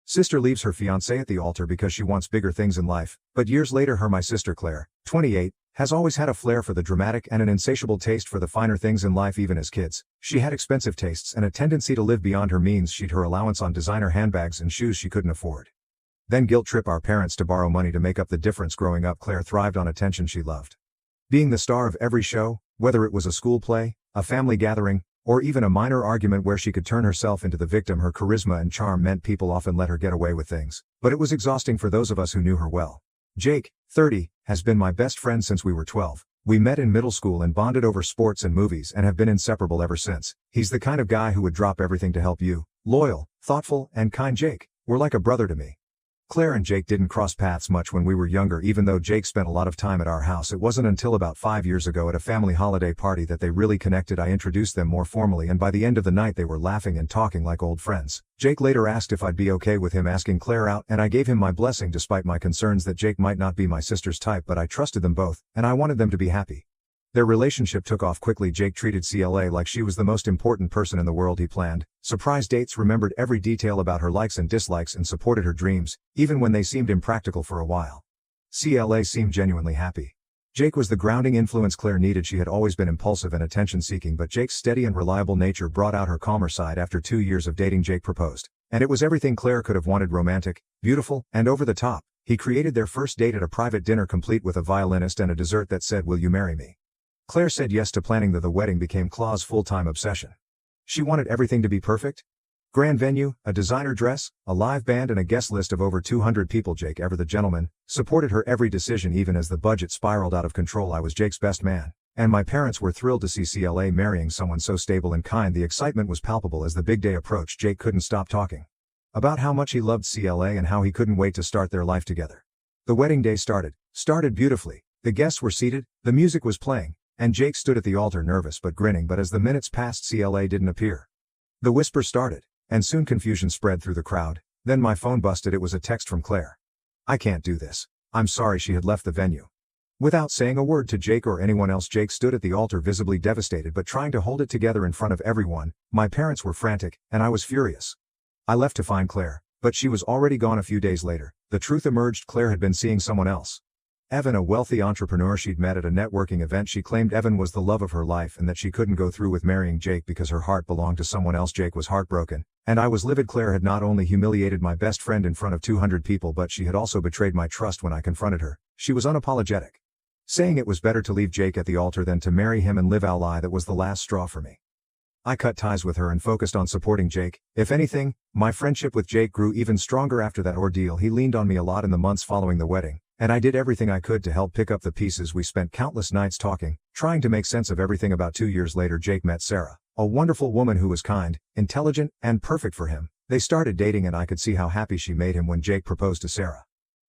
Sister leaves her fiancé at the altar because she wants bigger things in life, but years later my sister Claire, 28, has always had a flair for the dramatic and an insatiable taste for the finer things in life even as kids. She had expensive tastes and a tendency to live beyond her means. She'd her allowance on designer handbags and shoes she couldn't afford. Then guilt trip our parents to borrow money to make up the difference. Growing up, Claire thrived on attention she loved. Being the star of every show, whether it was a school play, a family gathering, or even a minor argument where she could turn herself into the victim, her charisma and charm meant people often let her get away with things. But it was exhausting for those of us who knew her well. Jake, 30, has been my best friend since we were 12. We met in middle school and bonded over sports and movies and have been inseparable ever since. He's the kind of guy who would drop everything to help you. Loyal, thoughtful, and kind. Jake, we're like a brother to me. Claire and Jake didn't cross paths much when we were younger. Even though Jake spent a lot of time at our house, it wasn't until about 5 years ago at a family holiday party that they really connected. I introduced them more formally, and by the end of the night they were laughing and talking like old friends. Jake later asked if I'd be okay with him asking Claire out, and I gave him my blessing despite my concerns that Jake might not be my sister's type, but I trusted them both, and I wanted them to be happy. Their relationship took off quickly. Jake treated CLA like she was the most important person in the world. He planned surprise dates, remembered every detail about her likes and dislikes, and supported her dreams, even when they seemed impractical for a while. CLA seemed genuinely happy. Jake was the grounding influence Claire needed. She had always been impulsive and attention-seeking, but Jake's steady and reliable nature brought out her calmer side. After 2 years of dating, Jake proposed. And it was everything Claire could have wanted: romantic, beautiful, and over the top. He created their first date at a private dinner complete with a violinist and a dessert that said, "Will you marry me?" Claire said yes to planning. The wedding became Claude's full-time obsession. She wanted everything to be perfect. Grand venue, a designer dress, a live band, and a guest list of over 200 people. Jake, ever the gentleman, supported her every decision even as the budget spiraled out of control. I was Jake's best man, and my parents were thrilled to see CLA marrying someone so stable and kind. The excitement was palpable as the big day approached. Jake couldn't stop talking about how much he loved CLA and how he couldn't wait to start their life together. The wedding day started beautifully. The guests were seated, the music was playing, and Jake stood at the altar nervous but grinning. But as the minutes passed, CLA didn't appear. The whisper started, and soon confusion spread through the crowd. Then my phone busted. It was a text from Claire. "I can't do this. I'm sorry." She had left the venue. Without saying a word to Jake or anyone else, Jake stood at the altar visibly devastated but trying to hold it together in front of everyone. My parents were frantic, and I was furious. I left to find Claire, but she was already gone. A few days later, the truth emerged. Claire had been seeing someone else. Evan, a wealthy entrepreneur she'd met at a networking event. She claimed Evan was the love of her life and that she couldn't go through with marrying Jake because her heart belonged to someone else. Jake was heartbroken, and I was livid. Claire had not only humiliated my best friend in front of 200 people, but she had also betrayed my trust. When I confronted her, she was unapologetic, saying it was better to leave Jake at the altar than to marry him and live a lie that was the last straw for me. I cut ties with her and focused on supporting Jake. If anything, my friendship with Jake grew even stronger after that ordeal. He leaned on me a lot in the months following the wedding, and I did everything I could to help pick up the pieces. We spent countless nights talking, trying to make sense of everything. About 2 years later, Jake met Sarah, a wonderful woman who was kind, intelligent, and perfect for him. They started dating, and I could see how happy she made him when Jake proposed to Sarah.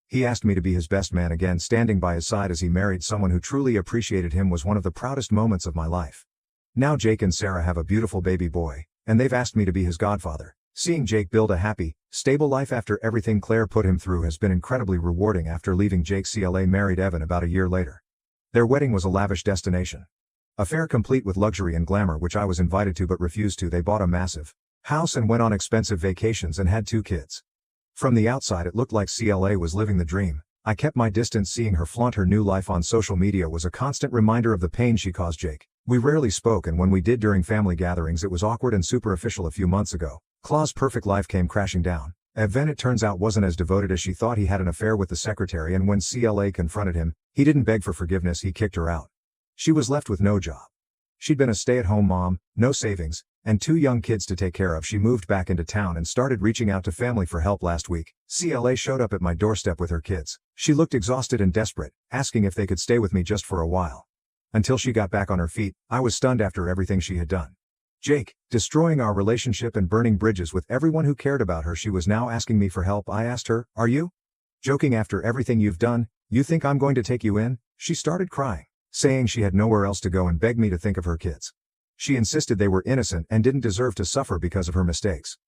He asked me to be his best man again. Standing by his side as he married someone who truly appreciated him was one of the proudest moments of my life. Now Jake and Sarah have a beautiful baby boy, and they've asked me to be his godfather. Seeing Jake build a happy, stable life after everything Claire put him through has been incredibly rewarding. After leaving Jake, CLA married Evan about a year later. Their wedding was a lavish destination affair complete with luxury and glamour, which I was invited to but refused to. They bought a massive house and went on expensive vacations and had 2 kids. From the outside it looked like CLA was living the dream. I kept my distance. Seeing her flaunt her new life on social media was a constant reminder of the pain she caused Jake. We rarely spoke, and when we did during family gatherings it was awkward and superficial. A few months ago, Claude's perfect life came crashing down. Evan, it turns out, wasn't as devoted as she thought. He had an affair with the secretary, and when CLA confronted him, he didn't beg for forgiveness, he kicked her out. She was left with no job. She'd been a stay-at-home mom, no savings, and 2 young kids to take care of. She moved back into town and started reaching out to family for help. Last week, CLA showed up at my doorstep with her kids. She looked exhausted and desperate, asking if they could stay with me just for a while. Until she got back on her feet, I was stunned after everything she had done. Jake, destroying our relationship and burning bridges with everyone who cared about her. She was now asking me for help. I asked her, "Are you joking? After everything you've done, you think I'm going to take you in?" She started crying, saying she had nowhere else to go, and begged me to think of her kids. She insisted they were innocent and didn't deserve to suffer because of her mistakes.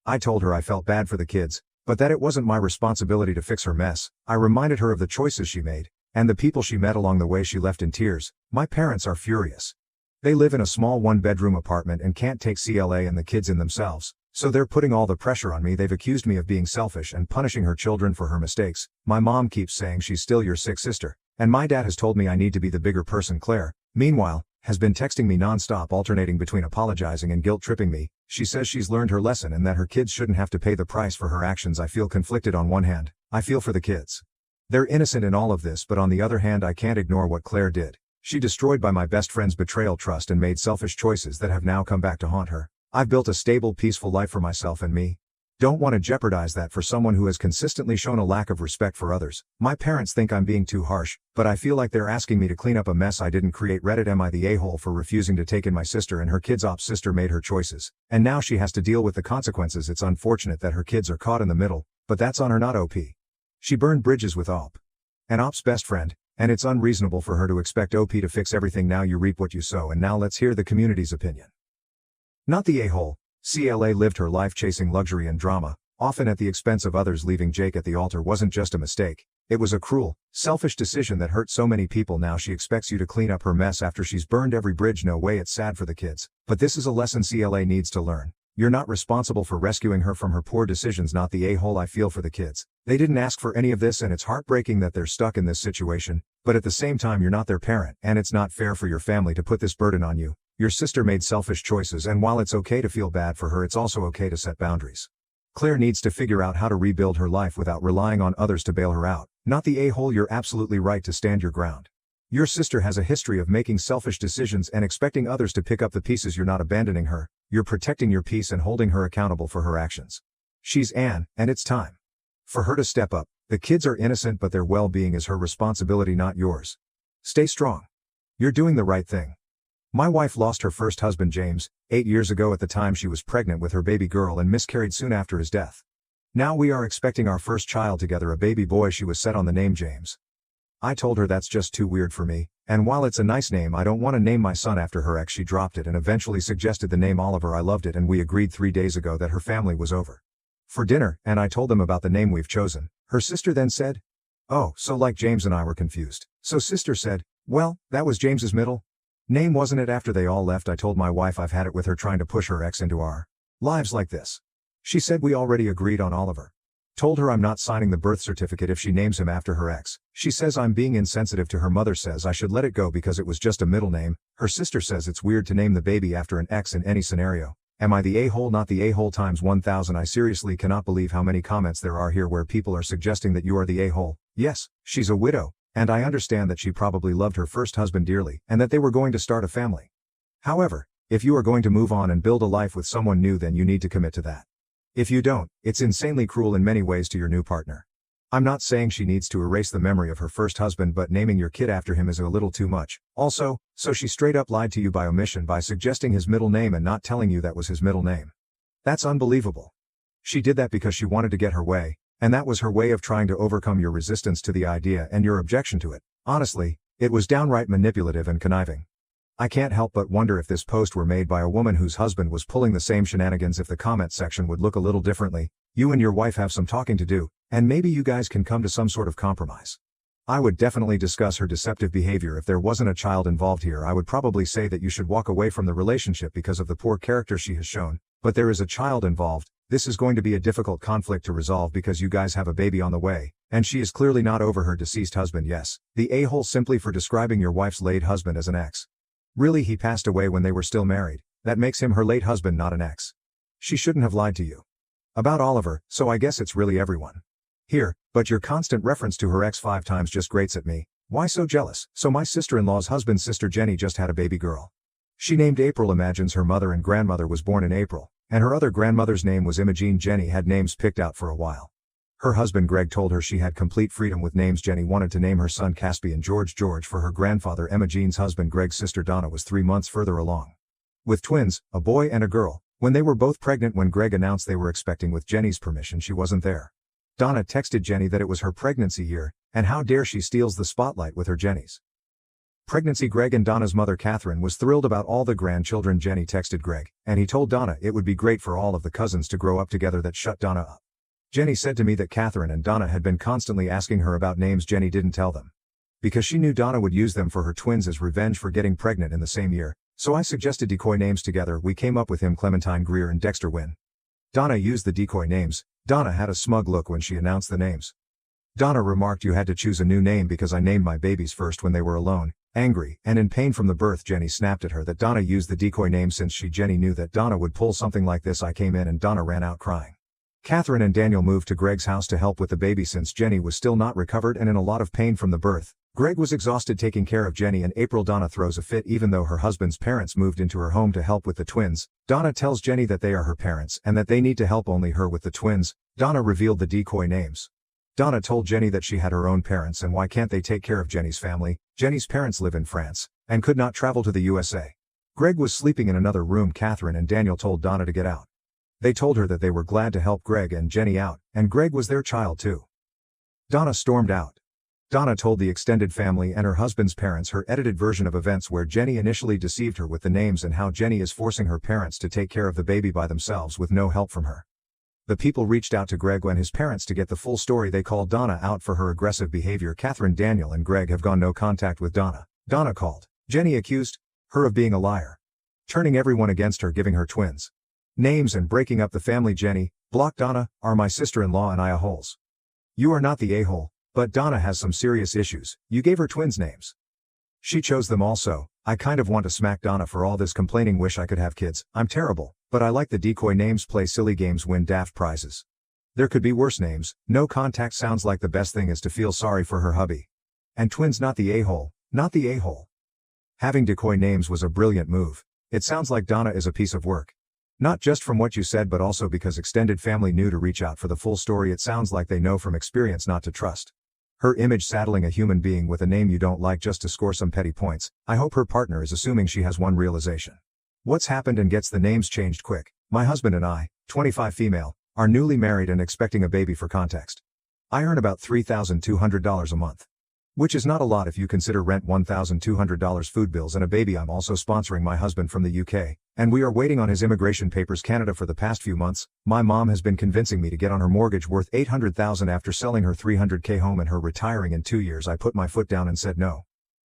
I told her I felt bad for the kids, but that it wasn't my responsibility to fix her mess. I reminded her of the choices she made, and the people she met along the way. She left in tears. My parents are furious. They live in a small 1-bedroom apartment and can't take CLA and the kids in themselves, So they're putting all the pressure on me. They've accused me of being selfish and punishing her children for her mistakes. My mom keeps saying she's still your sick sister. And my dad has told me I need to be the bigger person. Claire, meanwhile, has been texting me non-stop, alternating between apologizing and guilt-tripping me. She says she's learned her lesson and that her kids shouldn't have to pay the price for her actions. I feel conflicted. On one hand, I feel for the kids. They're innocent in all of this, but on the other hand I can't ignore what Claire did. She destroyed by my best friend's betrayal trust and made selfish choices that have now come back to haunt her. I've built a stable, peaceful life for myself and me. Don't want to jeopardize that for someone who has consistently shown a lack of respect for others. My parents think I'm being too harsh, but I feel like they're asking me to clean up a mess I didn't create. Reddit, am I the a-hole for refusing to take in my sister and her kids? Op's sister made her choices, and now she has to deal with the consequences. It's unfortunate that her kids are caught in the middle, but that's on her, not OP. She burned bridges with Op, and Op's best friend, and it's unreasonable for her to expect OP to fix everything. Now you reap what you sow. And now let's hear the community's opinion. Not the a-hole. CLA lived her life chasing luxury and drama, often at the expense of others. Leaving Jake at the altar wasn't just a mistake, it was a cruel, selfish decision that hurt so many people. Now she expects you to clean up her mess after she's burned every bridge. No way. It's sad for the kids, but this is a lesson CLA needs to learn. You're not responsible for rescuing her from her poor decisions. Not the a-hole. I feel for the kids. They didn't ask for any of this, and it's heartbreaking that they're stuck in this situation, but at the same time you're not their parent, and it's not fair for your family to put this burden on you. Your sister made selfish choices, and while it's okay to feel bad for her, it's also okay to set boundaries. Claire needs to figure out how to rebuild her life without relying on others to bail her out. Not the a-hole. You're absolutely right to stand your ground. Your sister has a history of making selfish decisions and expecting others to pick up the pieces. You're not abandoning her, you're protecting your peace and holding her accountable for her actions. She's Anne, and it's time for her to step up. The kids are innocent, but their well-being is her responsibility, not yours. Stay strong. You're doing the right thing. My wife lost her first husband James 8 years ago. At the time she was pregnant with her baby girl and miscarried soon after his death. Now we are expecting our first child together, a baby boy. She was set on the name James. I told her that's just too weird for me, and while it's a nice name, I don't want to name my son after her ex. She dropped it and eventually suggested the name Oliver. I loved it, and we agreed 3 days ago that her family was over for dinner, and I told them about the name we've chosen. Her sister then said, "Oh, so like James?" and I were confused. So sister said, "Well, that was James's middle name, wasn't it?" After they all left, I told my wife I've had it with her trying to push her ex into our lives like this. She said we already agreed on Oliver. Told her I'm not signing the birth certificate if she names him after her ex. She says I'm being insensitive to her. Mother says I should let it go because it was just a middle name. Her sister says it's weird to name the baby after an ex in any scenario. Am I the a-hole? Not the a-hole times 1000. I seriously cannot believe how many comments there are here where people are suggesting that you are the a-hole. Yes, she's a widow, and I understand that she probably loved her first husband dearly and that they were going to start a family. However, if you are going to move on and build a life with someone new, then you need to commit to that. If you don't, it's insanely cruel in many ways to your new partner. I'm not saying she needs to erase the memory of her first husband, but naming your kid after him is a little too much. Also, so she straight up lied to you by omission by suggesting his middle name and not telling you that was his middle name. That's unbelievable. She did that because she wanted to get her way, and that was her way of trying to overcome your resistance to the idea and your objection to it. Honestly, it was downright manipulative and conniving. I can't help but wonder if this post were made by a woman whose husband was pulling the same shenanigans, if the comment section would look a little differently. You and your wife have some talking to do, and maybe you guys can come to some sort of compromise. I would definitely discuss her deceptive behavior. If there wasn't a child involved here, I would probably say that you should walk away from the relationship because of the poor character she has shown, but there is a child involved. This is going to be a difficult conflict to resolve because you guys have a baby on the way, and she is clearly not over her deceased husband. Yes, the a-hole simply for describing your wife's late husband as an ex. Really, he passed away when they were still married. That makes him her late husband, not an ex. She shouldn't have lied to you about Oliver, so I guess it's really everyone here, but your constant reference to her ex 5 times just grates at me. Why so jealous? So my sister-in-law's husband's sister Jenny just had a baby girl. She named April. Imagines her mother and grandmother was born in April, and her other grandmother's name was Imogene. Jenny had names picked out for a while. Her husband Greg told her she had complete freedom with names. Jenny wanted to name her son Caspian George for her grandfather. Imogene's husband Greg's sister Donna was 3 months further along, with twins, a boy and a girl, when they were both pregnant. When Greg announced they were expecting with Jenny's permission, she wasn't there. Donna texted Jenny that it was her pregnancy year, and how dare she steals the spotlight with her Jenny's pregnancy. Greg and Donna's mother Catherine was thrilled about all the grandchildren. Jenny texted Greg, and he told Donna it would be great for all of the cousins to grow up together. That shut Donna up. Jenny said to me that Catherine and Donna had been constantly asking her about names. Jenny didn't tell them because she knew Donna would use them for her twins as revenge for getting pregnant in the same year, so I suggested decoy names together. We came up with him Clementine Greer and Dexter Wynn. Donna used the decoy names. Donna had a smug look when she announced the names. Donna remarked, "You had to choose a new name because I named my babies first when they were alone." Angry, and in pain from the birth, Jenny snapped at her that Donna used the decoy name since Jenny knew that Donna would pull something like this. I came in and Donna ran out crying. Catherine and Daniel moved to Greg's house to help with the baby since Jenny was still not recovered and in a lot of pain from the birth. Greg was exhausted taking care of Jenny. In April, Donna throws a fit even though her husband's parents moved into her home to help with the twins. Donna tells Jenny that they are her parents and that they need to help only her with the twins. Donna revealed the decoy names. Donna told Jenny that she had her own parents and why can't they take care of Jenny's family. Jenny's parents live in France and could not travel to the USA. Greg was sleeping in another room. Catherine and Daniel told Donna to get out. They told her that they were glad to help Greg and Jenny out, and Greg was their child too. Donna stormed out. Donna told the extended family and her husband's parents her edited version of events where Jenny initially deceived her with the names and how Jenny is forcing her parents to take care of the baby by themselves with no help from her. The people reached out to Greg and his parents to get the full story. They called Donna out for her aggressive behavior. Catherine, Daniel and Greg have gone no contact with Donna. Donna called Jenny, accused her of being a liar, turning everyone against her, giving her twins names and breaking up the family. Jenny blocked Donna, "Are my sister-in-law and I a-holes? You are not the a-hole, but Donna has some serious issues. You gave her twins names. She chose them also. I kind of want to smack Donna for all this complaining. Wish I could have kids. I'm terrible, but I like the decoy names. Play silly games, win daft prizes. There could be worse names. No contact sounds like the best thing is to feel sorry for her hubby. And twins, not the a-hole, not the a-hole." Having decoy names was a brilliant move. It sounds like Donna is a piece of work. Not just from what you said but also because extended family knew to reach out for the full story. It sounds like they know from experience not to trust her image, saddling a human being with a name you don't like just to score some petty points. I hope her partner is assuming she has one realization. What's happened and gets the names changed quick. My husband and I, 25 female, are newly married and expecting a baby. For context, I earn about $3,200 a month. Which is not a lot if you consider rent, $1,200, food bills and a baby. I'm also sponsoring my husband from the UK, and we are waiting on his immigration papers. Canada. For the past few months, my mom has been convincing me to get on her mortgage worth $800,000 after selling her $300K home and her retiring in 2 years. I put my foot down and said no.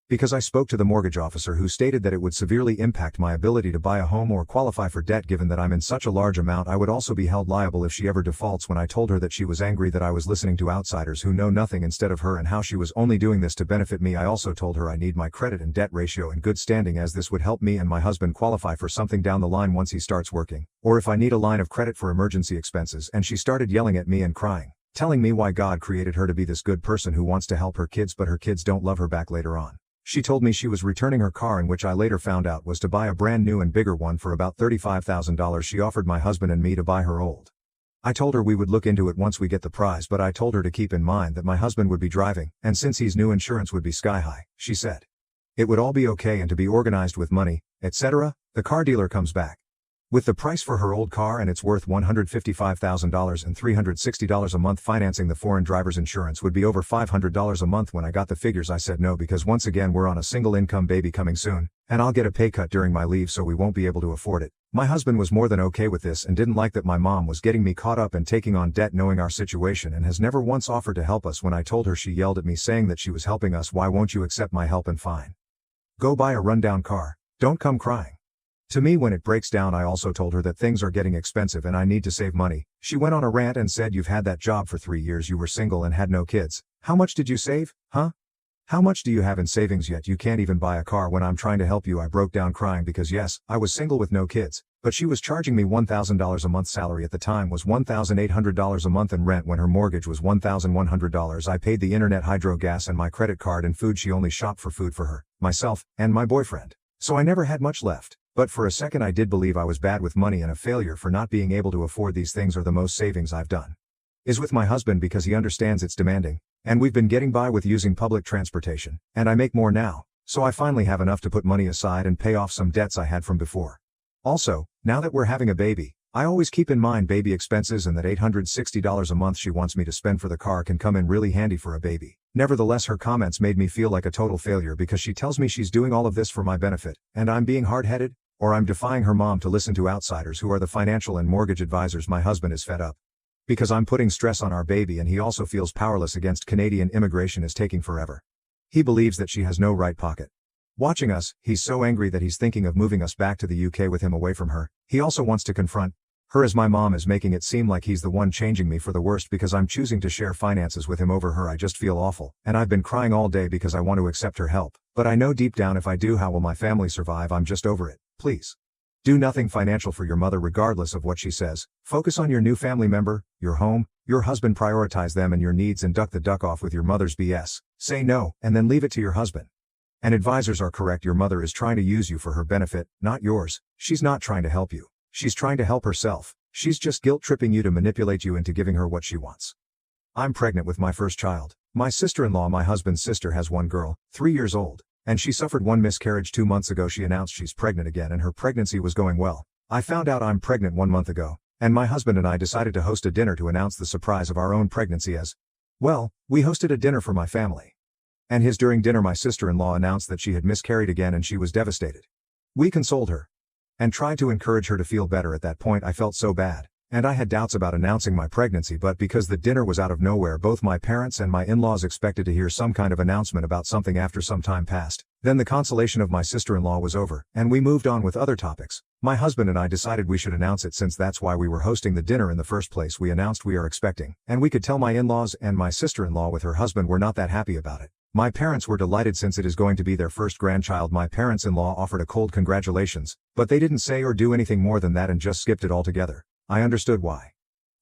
Because I spoke to the mortgage officer who stated that it would severely impact my ability to buy a home or qualify for debt. Given that I'm in such a large amount, I would also be held liable if she ever defaults. When I told her that, she was angry that I was listening to outsiders who know nothing instead of her and how she was only doing this to benefit me. I also told her I need my credit and debt ratio in good standing, as this would help me and my husband qualify for something down the line once he starts working, or if I need a line of credit for emergency expenses. And she started yelling at me and crying, telling me why God created her to be this good person who wants to help her kids but her kids don't love her back. Later on, she told me she was returning her car, in which I later found out was to buy a brand new and bigger one for about $35,000. She offered my husband and me to buy her old. I told her we would look into it once we get the prize, but I told her to keep in mind that my husband would be driving, and since he's new, insurance would be sky high. She said it would all be okay and to be organized with money, etc. The car dealer comes back with the price for her old car and it's worth $155,000 and $360 a month. Financing the foreign driver's insurance would be over $500 a month. When I got the figures, I said no, because once again we're on a single income, baby coming soon, and I'll get a pay cut during my leave, so we won't be able to afford it. My husband was more than okay with this and didn't like that my mom was getting me caught up and taking on debt, knowing our situation, and has never once offered to help us. When I told her, she yelled at me saying that she was helping us. Why won't you accept my help and fine? Go buy a rundown car. Don't come crying to me when it breaks down. I also told her that things are getting expensive and I need to save money. She went on a rant and said, "You've had that job for 3 years, you were single and had no kids. How much did you save, huh? How much do you have in savings, yet you can't even buy a car when I'm trying to help you?" I broke down crying because yes, I was single with no kids, but she was charging me $1,000 a month. Salary at the time was $1,800 a month and rent when her mortgage was $1,100. I paid the internet, hydro, gas and my credit card and food. She only shopped for food for her, myself, and my boyfriend. So I never had much left. But for a second I did believe I was bad with money and a failure for not being able to afford these things. Or the most savings I've done is with my husband, because he understands it's demanding, and we've been getting by with using public transportation, and I make more now, so I finally have enough to put money aside and pay off some debts I had from before. Also, now that we're having a baby, I always keep in mind baby expenses, and that $860 a month she wants me to spend for the car can come in really handy for a baby. Nevertheless, her comments made me feel like a total failure because she tells me she's doing all of this for my benefit, and I'm being hard-headed, or I'm defying her mom to listen to outsiders who are the financial and mortgage advisors. My husband is fed up because I'm putting stress on our baby, and he also feels powerless against Canadian immigration is taking forever. He believes that she has no right pocket. Watching us, he's so angry that he's thinking of moving us back to the UK with him away from her. He also wants to confront Her as my mom is making it seem like he's the one changing me for the worst because I'm choosing to share finances with him over her. I just feel awful, and I've been crying all day because I want to accept her help. But I know deep down if I do, how will my family survive? I'm just over it. Please. Do nothing financial for your mother regardless of what she says. Focus on your new family member, your home, your husband. Prioritize them and your needs and duck the duck off with your mother's BS. Say no, and then leave it to your husband. And advisors are correct. Your mother is trying to use you for her benefit, not yours. She's not trying to help you. She's trying to help herself. She's just guilt-tripping you to manipulate you into giving her what she wants. I'm pregnant with my first child. My sister-in-law, my husband's sister, has one girl, 3 years old, and she suffered one miscarriage 2 months ago. She announced she's pregnant again and her pregnancy was going well. I found out I'm pregnant 1 month ago, and my husband and I decided to host a dinner to announce the surprise of our own pregnancy as well. We hosted a dinner for my family. And during dinner my sister-in-law announced that she had miscarried again and she was devastated. We consoled her and tried to encourage her to feel better. At that point I felt so bad, and I had doubts about announcing my pregnancy, but because the dinner was out of nowhere, both my parents and my in-laws expected to hear some kind of announcement about something after some time passed. Then the consolation of my sister-in-law was over, and we moved on with other topics. My husband and I decided we should announce it since that's why we were hosting the dinner in the first place. We announced we are expecting, and we could tell my in-laws, and my sister-in-law with her husband were not that happy about it. My parents were delighted since it is going to be their first grandchild. My parents-in-law offered a cold congratulations, but they didn't say or do anything more than that and just skipped it altogether. I understood why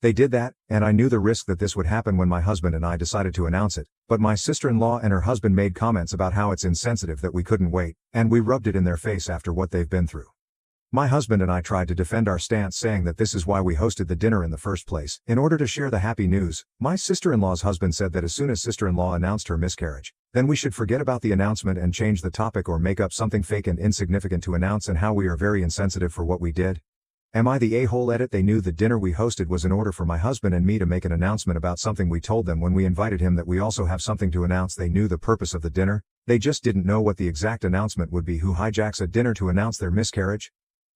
they did that, and I knew the risk that this would happen when my husband and I decided to announce it, but my sister-in-law and her husband made comments about how it's insensitive that we couldn't wait, and we rubbed it in their face after what they've been through. My husband and I tried to defend our stance, saying that this is why we hosted the dinner in the first place, in order to share the happy news. My sister-in-law's husband said that as soon as sister-in-law announced her miscarriage, then we should forget about the announcement and change the topic or make up something fake and insignificant to announce, and how we are very insensitive for what we did. Am I the a-hole? Edit. They knew the dinner we hosted was in order for my husband and me to make an announcement about something. We told them when we invited him that we also have something to announce. They knew the purpose of the dinner, they just didn't know what the exact announcement would be. Who hijacks a dinner to announce their miscarriage?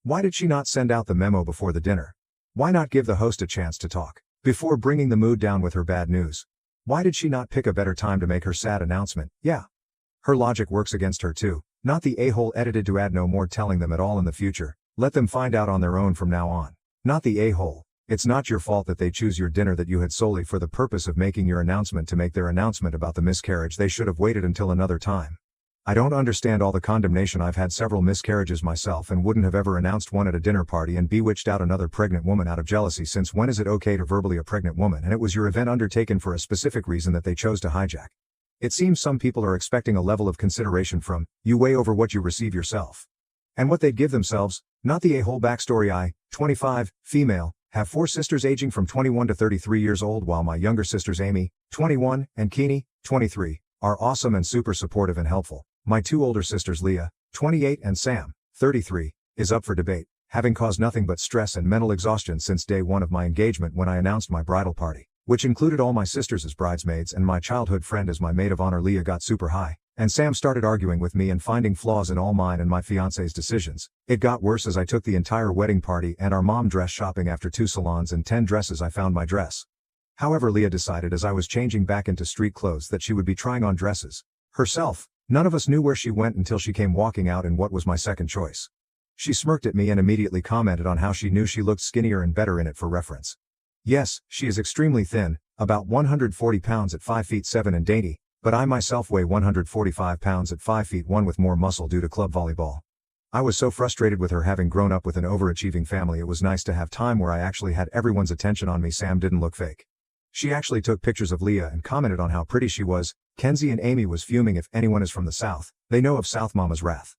Why did she not send out the memo before the dinner? Why not give the host a chance to talk before bringing the mood down with her bad news? Why did she not pick a better time to make her sad announcement? Yeah. Her logic works against her too. Not the a-hole. Edited. To add no more telling them at all in the future. Let them find out on their own from now on. Not the a-hole. It's not your fault that they choose your dinner that you had solely for the purpose of making your announcement to make their announcement about the miscarriage. They should have waited until another time. I don't understand all the condemnation. I've had several miscarriages myself and wouldn't have ever announced one at a dinner party and bewitched out another pregnant woman out of jealousy. Since when is it okay to verbally a pregnant woman? And it was your event undertaken for a specific reason that they chose to hijack. It seems some people are expecting a level of consideration from you way over what you receive yourself and what they'd give themselves. Not the a-hole. Backstory: I, 25, female, have 4 sisters aging from 21 to 33 years old, while my younger sisters Amy, 21, and Keeney, 23, are awesome and super supportive and helpful. My 2 older sisters Leah, 28, and Sam, 33, is up for debate, having caused nothing but stress and mental exhaustion since day one of my engagement when I announced my bridal party, which included all my sisters as bridesmaids and my childhood friend as my maid of honor. Leah got super high, and Sam started arguing with me and finding flaws in all mine and my fiancé's decisions. It got worse as I took the entire wedding party and our mom dress shopping. After 2 salons and 10 dresses, I found my dress. However, Leah decided as I was changing back into street clothes that she would be trying on dresses herself. None of us knew where she went until she came walking out in what was my second choice. She smirked at me and immediately commented on how she knew she looked skinnier and better in it. For reference, yes, she is extremely thin, about 140 pounds at 5 feet 7 and dainty, but I myself weigh 145 pounds at 5 feet 1 with more muscle due to club volleyball. I was so frustrated with her having grown up with an overachieving family. It was nice to have time where I actually had everyone's attention on me. Sam didn't look fake. She actually took pictures of Leah and commented on how pretty she was. Kenzie and Amy was fuming. If anyone is from the South, they know of South Mama's wrath.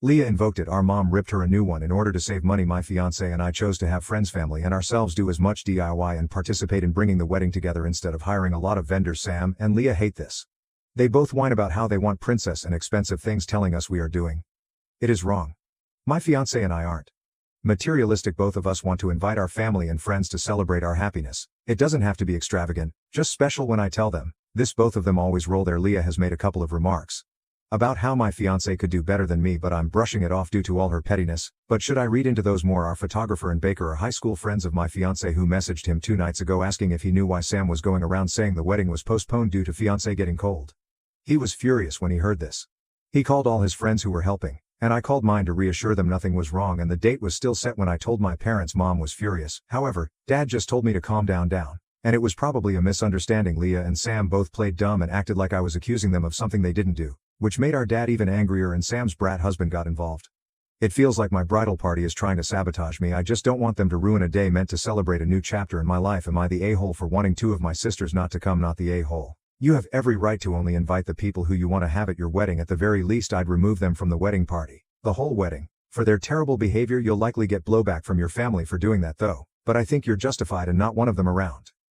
Leah invoked it. Our mom ripped her a new one in order to save money. My fiancé and I chose to have friends, family, and ourselves do as much DIY and participate in bringing the wedding together instead of hiring a lot of vendors. Sam and Leah hate this. They both whine about how they want princess and expensive things, telling us we are doing it is wrong. My fiancé and I aren't materialistic. Both of us want to invite our family and friends to celebrate our happiness. It doesn't have to be extravagant, just special. When I tell them this, both of them always roll their. Leah has made a couple of remarks about how my fiancé could do better than me, but I'm brushing it off due to all her pettiness. But should I read into those more? Our photographer and baker are high school friends of my fiancé who messaged him 2 nights ago asking if he knew why Sam was going around saying the wedding was postponed due to fiancé getting cold. He was furious when he heard this. He called all his friends who were helping, And I called mine to reassure them nothing was wrong and the date was still set when I told my parents. Mom was furious. However, Dad just told me to calm down. And it was probably a misunderstanding. Leah and Sam both played dumb and acted like I was accusing them of something they didn't do, which made our dad even angrier and Sam's brat husband got involved. It feels like my bridal party is trying to sabotage me. I just don't want them to ruin a day meant to celebrate a new chapter in my life. Am I the a-hole for wanting two of my sisters not to come? Not the a-hole. You have every right to only invite the people who you want to have at your wedding. At the very least, I'd remove them from the wedding party. The whole wedding. For their terrible behavior. You'll likely get blowback from your family for doing that though, but I think you're justified in not one of them around.